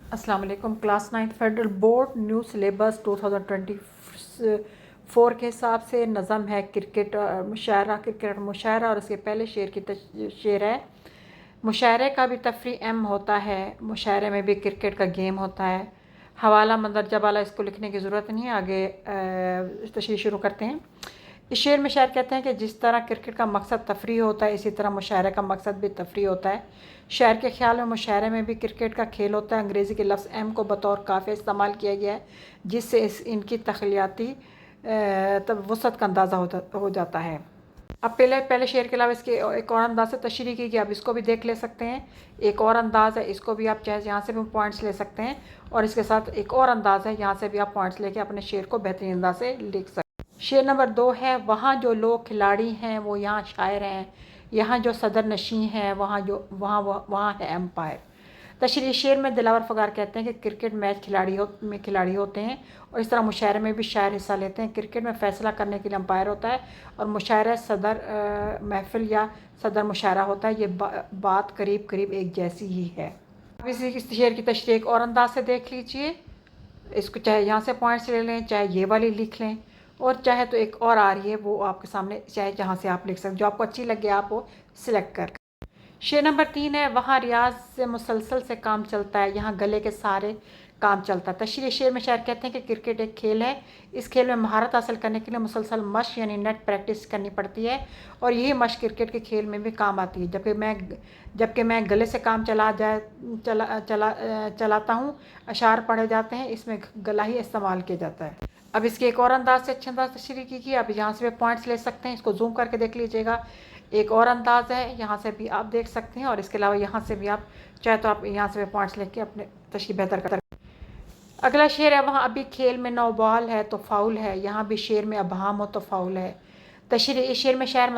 अस्सलाम वालेकुम। Class 9 federal board new syllabus 2024 के हिसाब से नज़म है क्रिकेट मुशायरा और उसके पहले शेर की शेर है। मुशायरे का भी तफरी एम होता है, मुशायरे में भी क्रिकेट का गेम होता है। हवाला मंदरजा वाला इसको लिखने की ज़रूरत नहीं है। आगे तशरीह शुरू करते हैं। इस शेर में शायर कहते हैं कि जिस तरह क्रिकेट का मकसद तफरी होता है, इसी तरह मुशायरे का मकसद भी तफरी होता है। शायर के ख्याल में मुशायरे में भी क्रिकेट का खेल होता है। अंग्रेज़ी के लफ्ज़ एम को बतौर काफ़ी इस्तेमाल किया गया है, जिससे इनकी तख्लियाती वसअत का अंदाज़ा हो जाता है। अब पहले शेर के अलावा इसके एक और अंदाज से तशरीह की गई, आप इसको भी देख ले सकते हैं। एक और अंदाज़ है, इसको भी आप चाहे यहाँ से भी पॉइंट्स ले सकते हैं, और इसके साथ एक और अंदाज़ है, यहाँ से भी आप पॉइंट्स लेके अपने शेर को बेहतरीन अंदाज से लिख सकते हैं। शेर नंबर 2 है, वहाँ जो लोग खिलाड़ी हैं वो यहाँ शायर हैं, यहाँ जो सदर नशीं हैं वहाँ है एम्पायर। तशरीह शेर में दिलावर फगार कहते हैं कि क्रिकेट मैच खिलाड़ी होते हैं, और इस तरह मुशायरे में भी शायर हिस्सा लेते हैं। क्रिकेट में फ़ैसला करने के लिए अंपायर होता है, और मुशायरा सदर महफिल या सदर मुशायरा होता है। ये बात करीब करीब एक जैसी ही है। अब इस शेर की तशरीह एक और अंदाज से देख लीजिए। इसको चाहे यहाँ से पॉइंट्स ले लें, चाहे ये वाली लिख लें, और चाहे तो एक और आ रही है वो आपके सामने, चाहे जहाँ से आप लिख सकते, जो आपको अच्छी लगे आप वो सिलेक्ट कर। शेर नंबर 3 है, वहाँ रियाज से मुसलसल से काम चलता है, यहाँ गले के सारे काम चलता है। तशरीह शेर में शायर कहते हैं कि क्रिकेट एक खेल है, इस खेल में महारत हासिल करने के लिए मुसलसल मशक यानी नेट प्रैक्टिस करनी पड़ती है, और यही मशक क्रिकेट के खेल में भी काम आती है। जबकि मैं गले से काम चलाता हूँ, अशार पढ़े जाते हैं, इसमें गला ही इस्तेमाल किया जाता है। अब इसके एक और अंदाज से अच्छे अंदाज तशरीह की, अब यहाँ से भी पॉइंट्स ले सकते हैं, इसको जूम करके देख लीजिएगा। एक और अंदाज़ है, यहाँ से भी आप देख सकते हैं, और इसके अलावा यहाँ से भी आप चाहे तो आप यहाँ से भी पॉइंट्स लेके अपने तशरीह बेहतर कर। अगला शेर है, वहाँ अभी खेल में 9 बॉल है तो फाउल है, यहाँ भी शेर में अबहम हो तो फाउल है। तशरीह इस शेर में शायर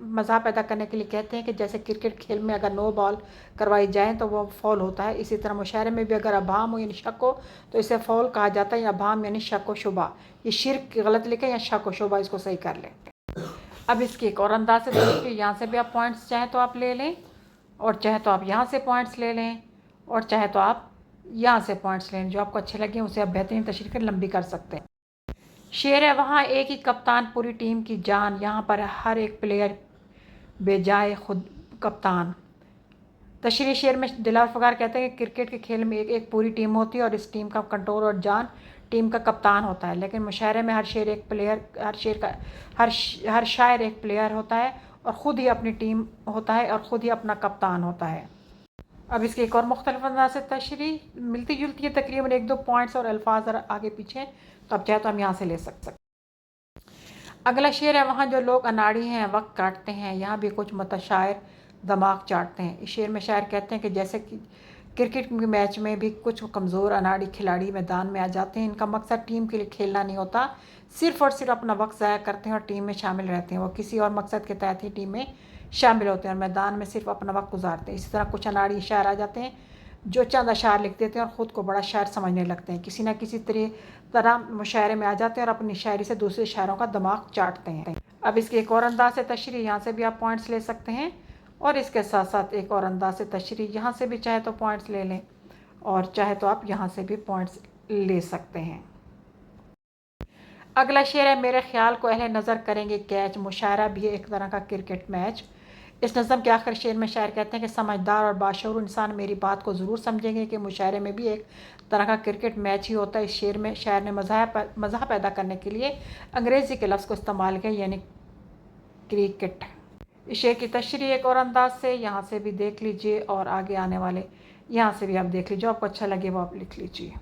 मज़ा पैदा करने के लिए कहते हैं कि जैसे क्रिकेट खेल में अगर 9 बॉल करवाई जाए तो वो फौल होता है, इसी तरह मुशायरे में भी अगर अबहम हो यानी शक हो तो इसे फौल कहा जाता है, या अबहम यानी शक व शुबा। ये शिर्क गलत लिखे या शक व शुबा, इसको सही कर लें। अब इसकी एक और अंदाज से देखिए, यहाँ से भी आप पॉइंट्स चाहे तो आप ले लें, और चाहे तो आप यहाँ से पॉइंट्स ले लें, और चाहे तो आप यहाँ से पॉइंट्स लें, जो आपको अच्छे लगे उसे आप बेहतरीन तशरीह कर लंबी कर सकते हैं। शेर है, वहाँ एक ही कप्तान पूरी टीम की जान, यहाँ पर हर एक प्लेयर बेजाए खुद कप्तान। तशरीह शेर में दिलावर फगार कहते हैं कि क्रिकेट के खेल में एक पूरी टीम होती है, और इस टीम का कंट्रोल और जान टीम का कप्तान होता है। लेकिन मुशायरे में हर शायर एक प्लेयर होता है, और ख़ुद ही अपनी टीम होता है, और ख़ुद ही अपना कप्तान होता है। अब इसके एक और मुख्तलिफ अंदाज से तशरीह मिलती जुलती है, तकरीबन 1-2 पॉइंट्स और अल्फाज आगे पीछे, तो अब चाहे तो हम यहाँ से ले सकते हैं। अगला शेर है, वहाँ जो लोग अनाड़ी हैं वक्त काटते हैं, यहाँ भी कुछ मुतशायर दिमाग चाटते हैं। इस शेर में शायर कहते हैं कि जैसे कि क्रिकेट के मैच में भी कुछ कमज़ोर अनाड़ी खिलाड़ी मैदान में आ जाते हैं, इनका मकसद टीम के लिए खेलना नहीं होता, सिर्फ़ और सिर्फ अपना वक्त ज़ाया करते हैं और टीम में शामिल रहते हैं। वो किसी और मकसद के तहत ही टीम में शामिल होते हैं और मैदान में सिर्फ अपना वक्त गुजारते हैं। इसी तरह कुछ अनाड़ी शायर आ जाते हैं जो चंद अशार लिख देते हैं और ख़ुद को बड़ा शायर समझने लगते हैं, किसी न किसी तरह मुशायरे में आ जाते हैं और अपनी शायरी से दूसरे शायरों का दिमाग चाटते हैं। अब इसके एक और अंदाज से तशरीह, यहाँ से भी आप पॉइंट्स ले सकते हैं, और इसके साथ साथ एक और अंदाज से तशरीह, यहाँ से भी चाहे तो पॉइंट्स ले लें, और चाहे तो आप यहाँ से भी पॉइंट्स ले सकते हैं। अगला शेर है, मेरे ख्याल को अहले नज़र करेंगे कैच, मुशायरा भी एक तरह का क्रिकेट मैच। इस नज़म के आखिर शेर में शायर कहते हैं कि समझदार और बाशऊर इंसान मेरी बात को ज़रूर समझेंगे कि मुशायरे में भी एक तरह का क्रिकेट मैच ही होता है। इस शेर में शायर ने मज़ा पैदा करने के लिए अंग्रेज़ी के लफ्ज़ को इस्तेमाल किया, यानी क्रिकेट। इस शेर की तशरीह एक और अंदाज से यहाँ से भी देख लीजिए, और आगे आने वाले यहाँ से भी आप देख लीजिए, जो आपको अच्छा लगे वो आप लिख लीजिए।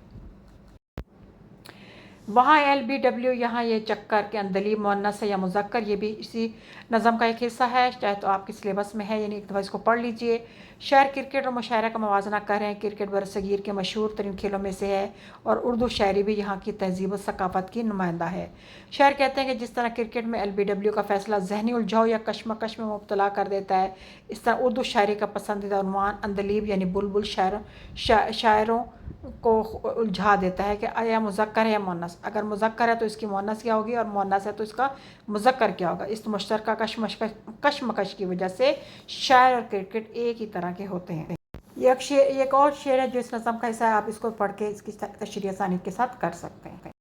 वहाँ LBW, यहाँ ये चक्कर के अंदली मुअन्नस है या मुज़क्कर, ये भी इसी नज़म का एक हिस्सा है, चाहे तो आपके सिलेबस में है, यानी एक दफ़ा इसको पढ़ लीजिए। शायर क्रिकेट और मुशायरा का मवाजना कर रहे हैं। क्रिकेट बरसगीर के मशहूर तरीन खेलों में से है, और उर्दू शायरी भी यहाँ की तहजीब और सकाफ़त की नुमाइंदा है। शायर कहते हैं कि जिस तरह क्रिकेट में LBW का फ़ैसला ज़हनी उलझाव या कश्मकश में मुब्तला कर देता है, इस तरह उर्दू शायरी का पसंदीदा उन्वान अंदलीब यानी बुलबुल शायरों को उलझा देता है कि या मुज़क्कर है या मुअन्नस। अगर मुज़क्कर है तो इसकी मुअन्नस क्या होगी, और मुअन्नस है तो इसका मुज़क्कर क्या होगा। इस मुश्तरका कश्मकश की वजह से शायर और क्रिकेट एक ही तरह के होते हैं। یہ ایک اور شعر ہے جو اس نظم کا حصہ ہے، آپ اس کو پڑھ کے اس کی تشریح آسانی کے ساتھ کر سکتے ہیں۔